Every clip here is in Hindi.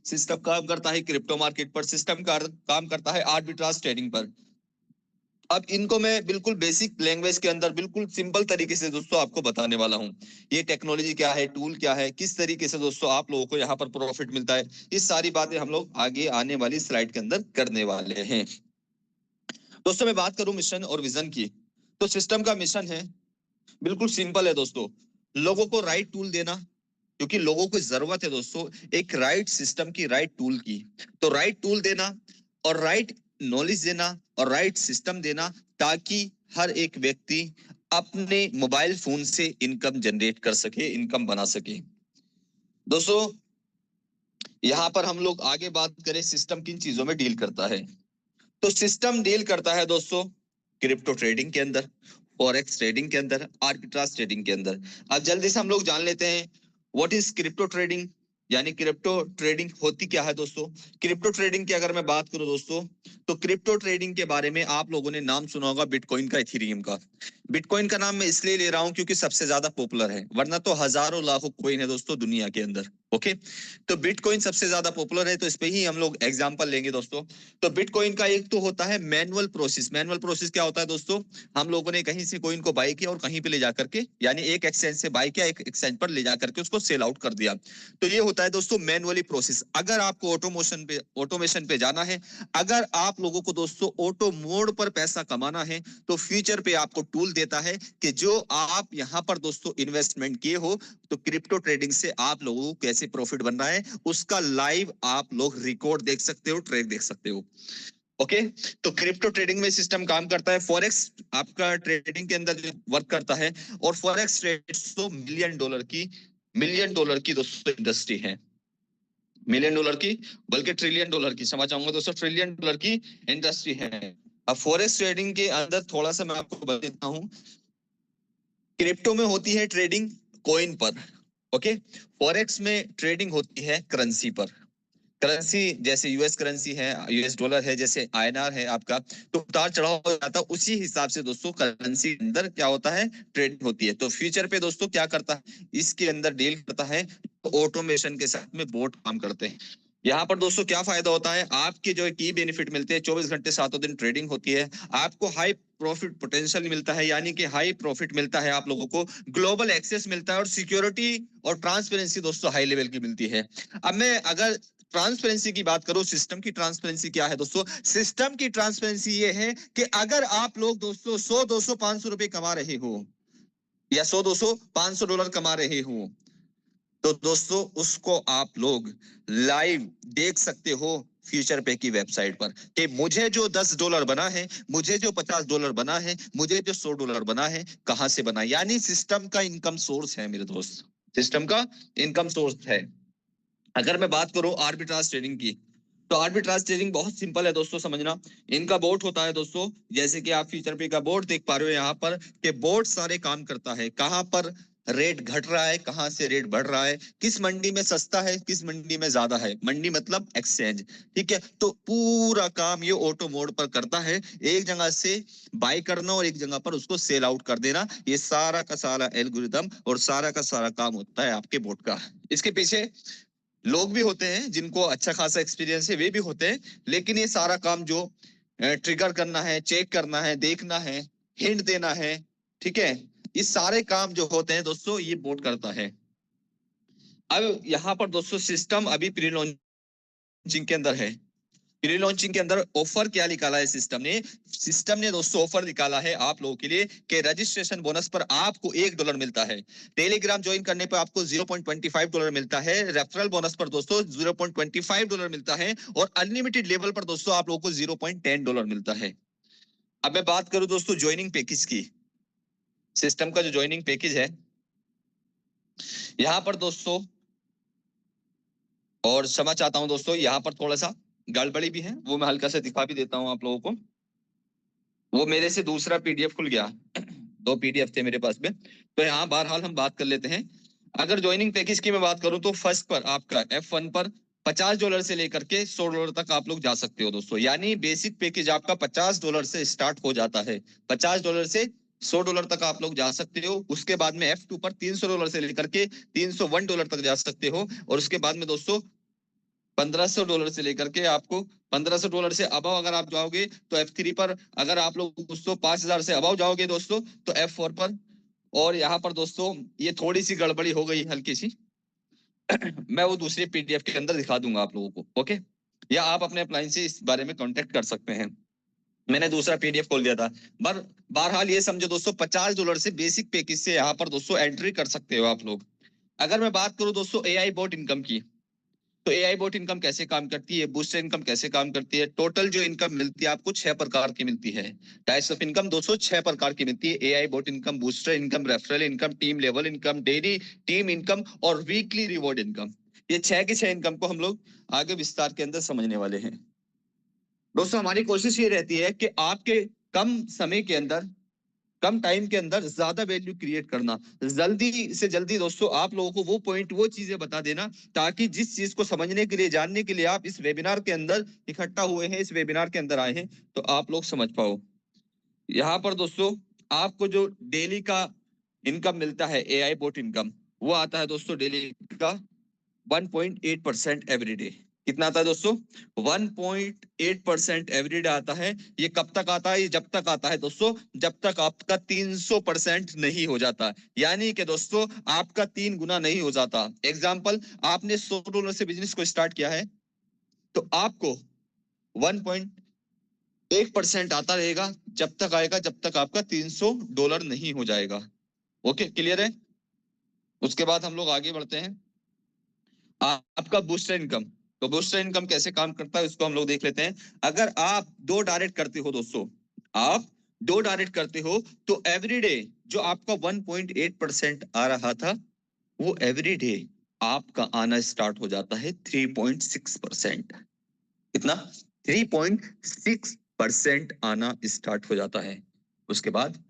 सिस्टम काम करता है क्रिप्टो मार्केट पर, सिस्टम का काम करता है आर्बिट्राज ट्रेडिंग पर। अब इनको मैं बिल्कुल बेसिक लैंग्वेज के अंदर बिल्कुल सिंपल तरीके से दोस्तों आपको बताने वाला हूं। ये टेक्नोलॉजी क्या है, टूल क्या है, किस तरीके से दोस्तों आप लोगों को यहाँ पर प्रॉफिट मिलता है, ये सारी बातें हम लोग आगे आने वाली स्लाइड के अंदर करने वाले हैं। दोस्तों मैं बात करूं मिशन और विजन की, तो सिस्टम का मिशन है बिल्कुल सिंपल है दोस्तों, लोगों को राइट टूल देना, क्योंकि लोगों को जरूरत है दोस्तों एक राइट सिस्टम की, राइट टूल की। तो राइट टूल देना और राइट नॉलेज देना और राइट सिस्टम देना, ताकि हर एक व्यक्ति अपने मोबाइल फोन से इनकम जनरेट कर सके, इनकम बना सके। दोस्तों यहां पर हम लोग आगे बात करें सिस्टम किन चीजों में डील करता है, तो सिस्टम डील करता है दोस्तों क्रिप्टो ट्रेडिंग के अंदर, फॉरेक्स ट्रेडिंग के अंदर, आर्बिट्राज ट्रेडिंग के अंदर। अब जल्दी से हम लोग जान लेते हैं व्हाट इज क्रिप्टो ट्रेडिंग, यानी क्रिप्टो ट्रेडिंग होती क्या है दोस्तों। क्रिप्टो ट्रेडिंग की अगर मैं बात करूं दोस्तों, तो क्रिप्टो ट्रेडिंग के बारे में आप लोगों ने नाम सुना होगा बिटकॉइन का, इथेरियम का। बिटकॉइन का नाम मैं इसलिए ले रहा हूं क्योंकि सबसे ज्यादा पॉपुलर है, वरना तो हजारों लाखों कॉइन है दोस्तों दुनिया के अंदर। ओके, तो बिटकॉइन सबसे ज्यादा पॉपुलर है, तो इस पे ही हम लोग एग्जांपल लेंगे दोस्तों। तो बिटकॉइन का एक तो होता है मैनुअल प्रोसेस। मैनुअल प्रोसेस क्या होता है दोस्तों, हम लोगों ने कहीं से कॉइन को बाय किया और कहीं पे ले जाकर के, यानी एक एक्सचेंज से बाय किया, एक एक्सचेंज पर ले जाकर के उसको सेल आउट कर दिया। तो ये होता है दोस्तों मैनुअली प्रोसेस। अगर आपको ऑटोमेशन पे जाना है, अगर आप लोगों को दोस्तों ऑटो मोड पर पैसा कमाना है, तो फ्यूचर पे आपको टूल देता है कि जो आप यहां पर दोस्तों इन्वेस्टमेंट किए हो, तो क्रिप्टो ट्रेडिंग से आप लोगों को कैसे प्रॉफिट बन रहा है उसका लाइव आप लोग रिकॉर्ड देख सकते हो, ट्रेड देख सकते हो। ओके, तो क्रिप्टो ट्रेडिंग में सिस्टम काम करता है, फॉरेक्स आपका ट्रेडिंग के अंदर वर्क करता है, और फॉरेक्स ट्रेड तो मिलियन डॉलर की दोस्तों इंडस्ट्री है, मिलियन डॉलर की, बल्कि ट्रिलियन डॉलर की, समझ आऊंगा दोस्तों, ट्रिलियन डॉलर की इंडस्ट्री है। अब फॉरेक्स ट्रेडिंग के अंदर थोड़ा सा मैं आपको बता देता हूं, क्रिप्टो में होती है ट्रेडिंग कॉइन पर, ओके, फॉरेक्स में ट्रेडिंग होती है करेंसी पर। करेंसी जैसे यूएस करेंसी है, यूएस डॉलर है, जैसे आईएनआर है आपका, तो उतार चढ़ाव हो जाता है, उसी हिसाब से दोस्तों करेंसी के अंदर क्या होता है, ट्रेडिंग होती है। तो फ्यूचर पे दोस्तों क्या करता है, इसके अंदर डील करता है, ऑटोमेशन के साथ में बोट काम करते हैं। यहाँ पर दोस्तों क्या फायदा होता है, आपके जो की बेनिफिट मिलते हैं, 24 घंटे सातों दिन ट्रेडिंग होती है, आपको हाई प्रॉफिट पोटेंशियल मिलता है, यानी कि हाई प्रॉफिट मिलता है आप लोगों को, ग्लोबल एक्सेस मिलता है, और सिक्योरिटी और ट्रांसपेरेंसी दोस्तों हाई लेवल की मिलती है। अब मैं अगर ट्रांसपेरेंसी की बात करो, सिस्टम की ट्रांसपेरेंसी क्या है दोस्तों, सिस्टम की ट्रांसपेरेंसी ये है कि अगर आप लोग दोस्तों 100 200 500 रुपए कमा रहे हो, या 100 200 500 डॉलर कमा रहे हो, तो दोस्तों उसको आप लोग लाइव देख सकते हो फ्यूचर पे की वेबसाइट पर, कि मुझे जो $10 बना है, मुझे जो $50 बना है, मुझे जो $100 बना है, कहां से बना, यानी सिस्टम का इनकम सोर्स है मेरे दोस्त, सिस्टम का इनकम सोर्स है। अगर मैं बात करूं आर्बिट्राज ट्रेडिंग की, तो आर्बिट्राज ट्रेडिंग बहुत सिंपल है दोस्तों समझना। इनका बोर्ड होता है दोस्तों, जैसे कि आप फीचर पे का बोर्ड देख पा रहे हो यहाँ पर, कि बोर्ड सारे काम करता है, कहां पर रेट घट रहा है, कहां से रेट बढ़ रहा है, किस मंडी में सस्ता है, किस मंडी में ज्यादा है, मंडी मतलब एक्सचेंज, ठीक है। तो पूरा काम ये ऑटो मोड पर करता है, एक जगह से बाय करना और एक जगह पर उसको सेल आउट कर देना, ये सारा का सारा एल्गोरिदम और सारा का सारा काम होता है आपके बोर्ड का। इसके पीछे लोग भी होते हैं जिनको अच्छा खासा एक्सपीरियंस है, वे भी होते हैं, लेकिन ये सारा काम जो ट्रिगर करना है, चेक करना है, देखना है, हिंट देना है, ठीक है, ये सारे काम जो होते हैं दोस्तों ये बोर्ड करता है। अब यहाँ पर दोस्तों सिस्टम अभी प्री लॉन्चिंग के अंदर है। प्री लॉन्चिंग के अंदर ऑफर क्या निकाला है सिस्टम ने दोस्तों ऑफर निकाला है आप लोगों के लिए, कि रजिस्ट्रेशन बोनस पर आपको $1 मिलता है, टेलीग्राम ज्वाइन करने पर आपको $0.25 मिलता है, रेफरल बोनस पर दोस्तों $0.25 मिलता है, और अनलिमिटेड लेवल पर दोस्तों आप लोगों को $0.10 मिलता है। अब मैं बात करूं दोस्तों ज्वाइनिंग पैकेज की, सिस्टम का जो ज्वाइनिंग पैकेज है यहां पर दोस्तों, और क्षमा चाहता हूं दोस्तों यहाँ पर थोड़ा सा गड़बड़ी भी है, वो मैं हल्का से दिखा भी देता हूं आप लोगों को। वो मेरे से दूसरा पीडीएफ खुल गया, दो पीडीएफ थे मेरे पास में, तो यहाँ बहरहाल हम बात कर लेते हैं। अगर ज्वाइनिंग पैकेज की मैं बात करूं, तो फर्स्ट पर आपका F1 पर $50 से लेकर के $100 तक आप लोग जा सकते हो दोस्तों, यानी बेसिक पैकेज आपका $50 से स्टार्ट हो जाता है, $50 से $100 तक आप लोग जा सकते हो। उसके बाद में F2 पर $300 से लेकर के $301 तक जा सकते हो, और उसके बाद में दोस्तों $1500 से लेकर के आपको $1500 से अबव अगर आप जाओगे तो F3 पर, अगर आप लोग दोस्तों 5000 से अबव जाओगे दोस्तों तो F4 पर। और यहाँ पर दोस्तों ये थोड़ी सी गड़बड़ी हो गई हल्की सी मैं वो दूसरी पीडीएफ के अंदर दिखा दूंगा आप लोगों को, ओके। या आप अपने अप्लायंस से इस बारे में कांटेक्ट कर सकते हैं। मैंने दूसरा पीडीएफ खोल दिया था। पर बहरहाल ये समझो दोस्तों, $50 से बेसिक पैकेज से यहाँ पर दोस्तों एंट्री कर सकते हो आप लोग। अगर मैं बात करूं दोस्तों एआई बोट इनकम की, तो एआई बोट इनकम कैसे काम करती है, बूस्टर इनकम कैसे काम करती है। टोटल जो इनकम मिलती है आपको 6 प्रकार की मिलती है। टाइप्स ऑफ इनकम दोस्तों 6 प्रकार की मिलती है। AI boat income, booster income, referral income, team level income, daily team income और वीकली रिवॉर्ड इनकम। ये 6 की 6 इनकम को हम लोग आगे विस्तार के अंदर समझने वाले हैं। दोस्तों हमारी कोशिश ये रहती है कि आपके कम समय के अंदर, कम टाइम के अंदर ज्यादा वैल्यू क्रिएट करना। जल्दी से जल्दी दोस्तों आप लोगों को वो पॉइंट, वो चीजें बता देना, ताकि जिस चीज को समझने के लिए, जानने के लिए आप इस वेबिनार के अंदर इकट्ठा हुए हैं, इस वेबिनार के अंदर आए हैं, तो आप लोग समझ पाओ। यहाँ पर दोस्तों आपको जो डेली का इनकम मिलता है, एआई बोट इनकम, वो आता है दोस्तों डेली का 1.8% एवरी डे। कितना आता है दोस्तों? 1.8% एवरी डे आता है। ये कब तक आता है? ये जब तक आता है दोस्तों, जब तक आपका 300% नहीं हो जाता। यानी कि दोस्तों आपका 3 गुना नहीं हो जाता। एग्जाम्पल, आपने $100 से बिजनेस को स्टार्ट किया है, तो आपको 1.8% आता रहेगा, जब तक आएगा जब तक आपका $300 नहीं हो जाएगा। ओके, क्लियर है? उसके बाद हम लोग आगे बढ़ते हैं। आपका बूस्टर इनकम, तो बूस्टर इनकम कैसे काम करता है उसको हम लोग देख लेते हैं। अगर आप 2 डायरेक्ट करते हो दोस्तों, आप 2 डायरेक्ट करते हो, तो एवरीडे जो आपका 1.8% आ रहा था, वो एवरीडे आपका आना स्टार्ट हो जाता है 3.6%। कितना? 3.6% आना स्टार्ट हो जाता है। उसके बाद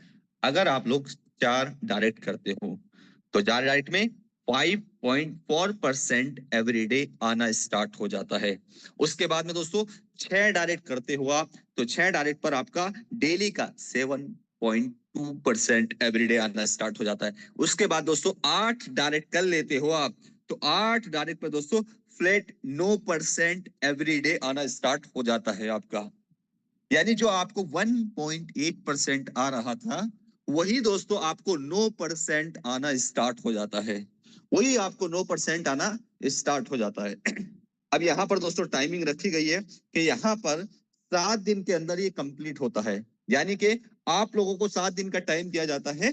अगर आप लोग 4 डायरेक्ट करते हो, तो 4 डायरेक्ट में 5.4% एवरीडे आना स्टार्ट हो जाता है। उसके बाद में दोस्तों 6 डायरेक्ट करते हो आप, तो 6 डायरेक्ट पर आपका डेली का 7.2% एवरीडे आना स्टार्ट हो जाता है। उसके बाद दोस्तों 8 डायरेक्ट कर लेते हो आप, तो 8 डायरेक्ट पर दोस्तों फ्लैट 9% एवरीडे आना स्टार्ट हो जाता है आपका। यानी जो आपको 1.8% आ रहा था, वही दोस्तों आपको 9% आना स्टार्ट हो जाता है। वही आपको 9% आना स्टार्ट हो जाता है। अब यहाँ पर दोस्तों टाइमिंग रखी गई है कि यहाँ पर 7 दिन के अंदर ये कंप्लीट होता है। यानी कि आप लोगों को 7 दिन का टाइम दिया जाता है।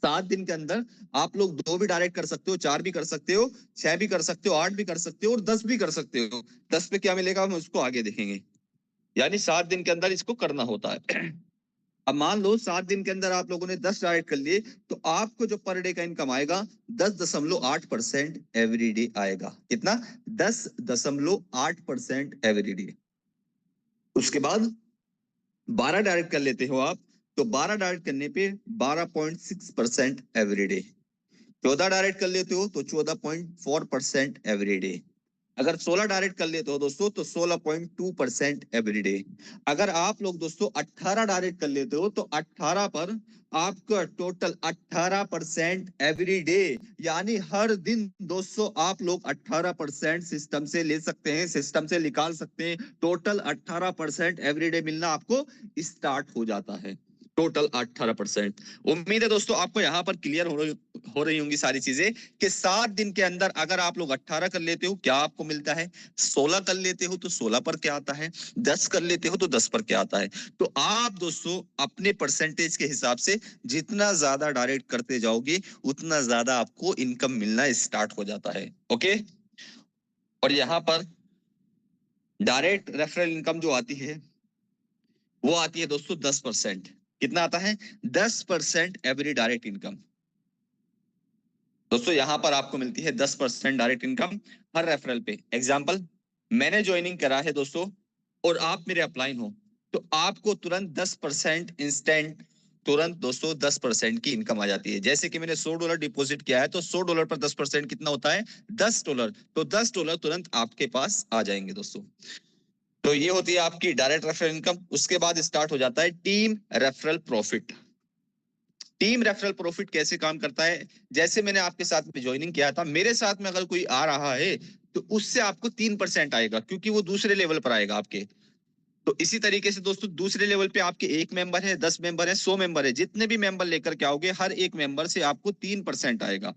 7 दिन के अंदर आप लोग 2 भी डायरेक्ट कर सकते हो, 4 भी कर सकते हो, 6 भी कर सकते हो, 8 भी कर सकते हो और 10 भी कर सकते हो। 10 पे क्या मिलेगा हम उसको आगे देखेंगे। यानी 7 दिन के अंदर इसको करना होता है। अब मान लो 7 दिन के अंदर आप लोगों ने 10 डायरेक्ट कर लिए, तो आपको जो पर डे का इनकम आएगा 10.8% एवरी डे आएगा। कितना? 10.8% एवरी डे। उसके बाद 12 डायरेक्ट कर लेते हो आप, तो 12 डायरेक्ट करने पे 12.6% एवरी डे। 14 डायरेक्ट कर लेते हो तो 14.4% एवरी डे। अगर 16 डायरेक्ट कर लेते हो दोस्तों तो 16.2% एवरी डे। अगर आप लोग दोस्तों 18 डायरेक्ट कर लेते हो तो 18 पर आपका टोटल 18% एवरी डे। यानी हर दिन दोस्तों आप लोग 18% सिस्टम से ले सकते हैं, सिस्टम से निकाल सकते हैं। टोटल 18% एवरी डे मिलना आपको स्टार्ट हो जाता है। टोटल 18%। उम्मीद है दोस्तों आपको यहाँ पर क्लियर हो रही होंगी सारी चीजें कि 7 दिन के अंदर अगर आप लोग 18 कर लेते हो क्या आपको मिलता है, 16 कर लेते हो तो 16 पर क्या आता है, 10 कर लेते हो तो 10 पर क्या आता है। तो आप दोस्तों अपने परसेंटेज के हिसाब से जितना ज्यादा डायरेक्ट करते जाओगे, उतना ज्यादा आपको इनकम मिलना स्टार्ट हो जाता है। ओके। और यहाँ पर डायरेक्ट रेफरल इनकम जो आती है, वो आती है दोस्तों 10%। कितना आता है? 10% एवरी डायरेक्ट इनकम। दोस्तों यहाँ पर आपको मिलती है 10% डायरेक्ट इनकम हर रेफरल पे। एग्जांपल, मैंने ज्वाइनिंग करा है दोस्तों और आप मेरे अपलाइन हो, तो आपको तुरंत 10% इंस्टेंट, तुरंत दोस्तों 10% की इनकम आ जाती है। जैसे कि मैंने $100 डिपॉजिट किया है, तो $100 पर 10% कितना होता है? $10। तो $10 तुरंत आपके पास आ जाएंगे दोस्तों। तो ये होती है आपकी डायरेक्ट रेफरल इनकम। उसके बाद स्टार्ट हो जाता है team referral profit. Team referral profit कैसे काम करता है, जैसे मैंने आपके साथ में ज्वाइनिंग किया था, मेरे साथ में अगर कोई आ रहा है तो उससे आपको 3% आएगा, क्योंकि वो दूसरे लेवल पर आएगा आपके। तो इसी तरीके से दोस्तों दूसरे लेवल पे आपके 1 मेंबर है, 10 मेंबर है, 100 मेंबर है, जितने भी मेंबर लेकर के आओगे हर एक मेंबर से आपको 3% आएगा।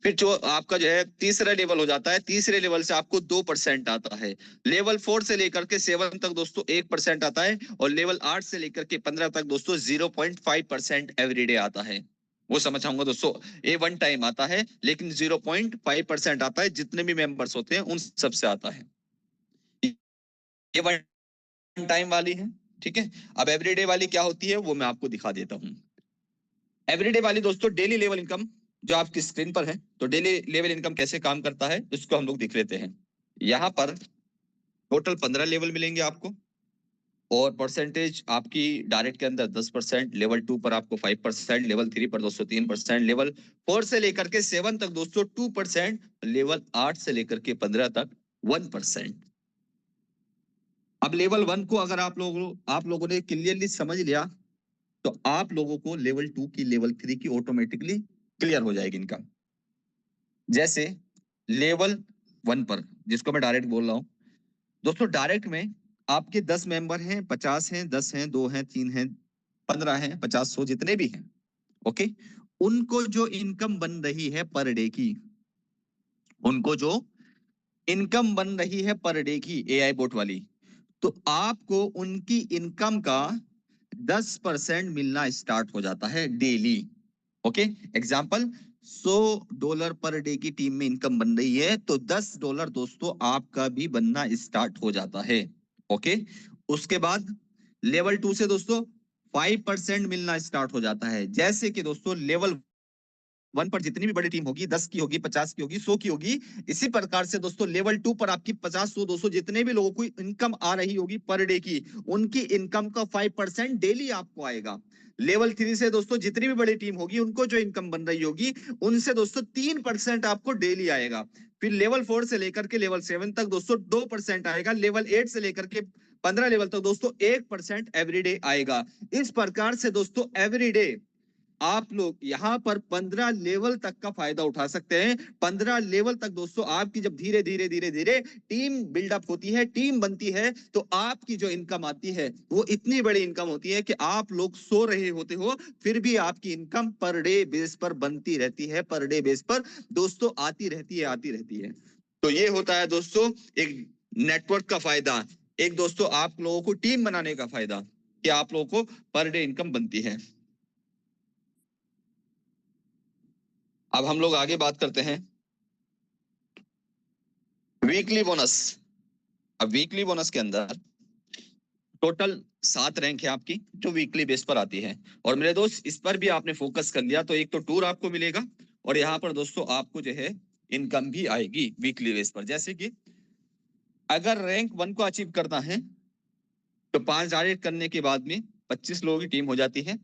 फिर जो आपका जो है तीसरा लेवल हो जाता है, तीसरे लेवल से आपको 2% आता है। लेवल 4 से लेकर के 7 तक दोस्तों 1% आता है, और लेवल 8 से लेकर के 15 तक दोस्तों 0.5% एवरीडे आता है। वो समझ आऊंगा दोस्तों, ये वन टाइम आता है, लेकिन 0.5% आता है, जितने भी मेंबर्स होते हैं उन सबसे आता है। ये वन टाइम वाली है, ठीक है। अब एवरीडे वाली क्या होती है वो मैं आपको दिखा देता हूँ। एवरीडे वाली दोस्तों डेली लेवल इनकम जो आपकी स्क्रीन पर है, तो डेली लेवल इनकम कैसे काम करता है इसको हम लोग देख लेते हैं। यहाँ पर टोटल 15 लेवल मिलेंगे आपको, और परसेंटेज आपकी डायरेक्ट के अंदर 10%, लेवल 2 पर आपको 5%, लेवल 3 पर दोस्तों 3%, लेवल 4 से लेकर के 7 तक दोस्तों 2%, लेवल 8 से लेकर के 15 तक 1%। अब लेवल 1 को अगर आप लोगों ने क्लियरली समझ लिया, तो आप लोगों को लेवल 2 की, लेवल 3 की ऑटोमेटिकली क्लियर हो जाएगी इनकम। जैसे लेवल 1 पर, जिसको मैं डायरेक्ट बोल रहा हूं दोस्तों, डायरेक्ट में आपके 10 मेंबर हैं, 50 हैं, 10 हैं, 2 हैं, 3 हैं, 15 हैं, 50, 100 जितने भी हैं, ओके। उनको जो इनकम बन रही है पर डे की, उनको जो इनकम बन रही है पर डे की एआई बोट वाली, तो आपको उनकी इनकम का 10% मिलना स्टार्ट हो जाता है daily. Okay, example, $100 per day की टीम में इनकम बन रही है, तो $10 दोस्तों आपका भी बनना स्टार्ट हो जाता है। ओके, उसके बाद लेवल 2 से दोस्तों 5% मिलना स्टार्ट हो जाता है। जैसे कि दोस्तों लेवल 1 पर जितनी भी बड़ी टीम होगी, 10 की होगी, 50 की होगी, 100 की होगी, इसी प्रकार से दोस्तों लेवल 2 पर आपकी 50, 100, 200 जितने भी लोगों को इनकम आ रही होगी पर डे की, उनकी इनकम का 5% डेली आपको आएगा। लेवल 3 से दोस्तों जितनी भी बड़ी टीम होगी, उनको जो इनकम बन रही होगी, उनसे दोस्तों 3% आपको डेली आएगा। फिर लेवल 4 से लेकर के लेवल 7 तक दोस्तों 2% आएगा। लेवल 8 से लेकर के 15 लेवल तक दोस्तों 1% एवरीडे आएगा। इस प्रकार से दोस्तों एवरीडे आप लोग यहाँ पर 15 लेवल तक का फायदा उठा सकते हैं। 15 लेवल तक दोस्तों आपकी जब धीरे धीरे धीरे धीरे टीम बिल्डअप होती है, टीम बनती है, तो आपकी जो इनकम आती है वो इतनी बड़ी इनकम होती है कि आप लोग सो रहे होते हो, फिर भी आपकी इनकम पर डे बेस पर बनती रहती है, पर डे बेस पर दोस्तों आती रहती है, आती रहती है। तो ये होता है दोस्तों एक नेटवर्क का फायदा, एक दोस्तों आप लोगों को टीम बनाने का फायदा, कि आप लोगों को पर डे इनकम बनती है। अब हम लोग आगे बात करते हैं वीकली बोनस। अब वीकली बोनस के अंदर टोटल 7 रैंक है आपकी, जो वीकली बेस पर आती है। और मेरे दोस्त इस पर भी आपने फोकस कर लिया तो एक तो टूर आपको मिलेगा, और यहाँ पर दोस्तों आपको जो है इनकम भी आएगी वीकली बेस पर। जैसे कि अगर रैंक 1 को अचीव करना है, तो 5 डायरेक्ट करने के बाद में 25 लोगों की टीम हो जाती है,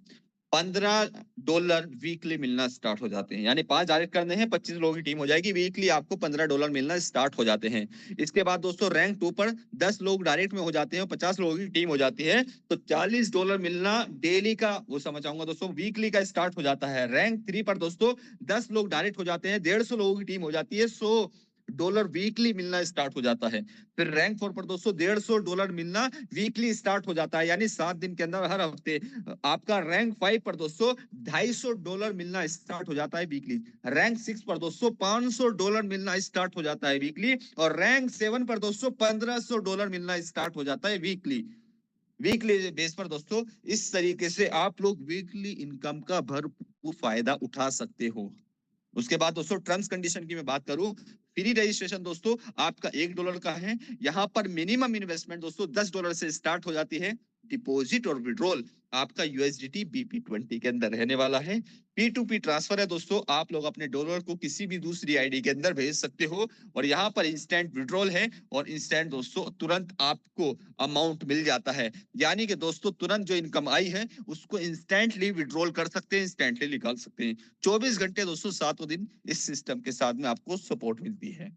$15 वीकली मिलना स्टार्ट हो जाते हैं। यानी 5 डायरेक्ट करने हैं, 25 लोगों की टीम हो जाएगी, वीकली आपको $15 मिलना स्टार्ट हो जाते हैं। इसके बाद दोस्तों रैंक 2 पर 10 लोग डायरेक्ट में हो जाते हैं, 50 लोगों की टीम हो जाती है, तो $40 मिलना डेली का, वो समझ आऊंगा दोस्तों, वीकली का स्टार्ट हो जाता है। रैंक 3 पर दोस्तों 10 लोग डायरेक्ट हो जाते हैं, 150 लोगों की टीम हो जाती है, $100 वीकली मिलना स्टार्ट हो जाता है। फिर रैंक 4 पर दोस्तों $150 मिलना वीकली स्टार्ट हो जाता है, यानी 7 दिन के अंदर हर हफ्ते। आपका रैंक 5 पर दोस्तों $250 मिलना स्टार्ट हो जाता है वीकली। रैंक 6 पर दोस्तों $500 मिलना स्टार्ट हो जाता है वीकली। और रैंक 7 पर दोस्तों $1500 मिलना स्टार्ट हो जाता है वीकली। वीकली बेस पर दोस्तों इस तरीके से आप लोग वीकली इनकम का भरपूर फायदा उठा सकते हो। उसके बाद दोस्तों टर्म्स कंडीशन की मैं बात करूं, फ्री रजिस्ट्रेशन दोस्तों आपका $1 का है। यहाँ पर मिनिमम इन्वेस्टमेंट दोस्तों $10 से स्टार्ट हो जाती है। डिपॉजिट और विड्रॉल आपका यूएसडीटी BP20 के अंदर रहने वाला है। P2P ट्रांसफर है दोस्तों, आप लोग अपने डॉलर को किसी भी दूसरी आईडी के अंदर भेज सकते हो, और यहाँ पर इंस्टेंट विड्रॉल है, और इंस्टेंट दोस्तों तुरंत आपको अमाउंट मिल जाता है। यानी कि दोस्तों तुरंत जो इनकम आई है उसको इंस्टेंटली विड्रॉल कर सकते हैं, इंस्टेंटली निकाल सकते हैं। 24 घंटे दोस्तों 7 दिन इस सिस्टम के साथ में आपको सपोर्ट मिलती है।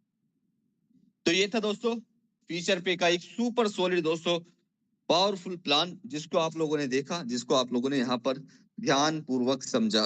तो ये था दोस्तों फीचर पे का एक सुपर सॉलिड दोस्तों पावरफुल प्लान, जिसको आप लोगों ने देखा, जिसको आप लोगों ने यहाँ पर ध्यान पूर्वक समझा।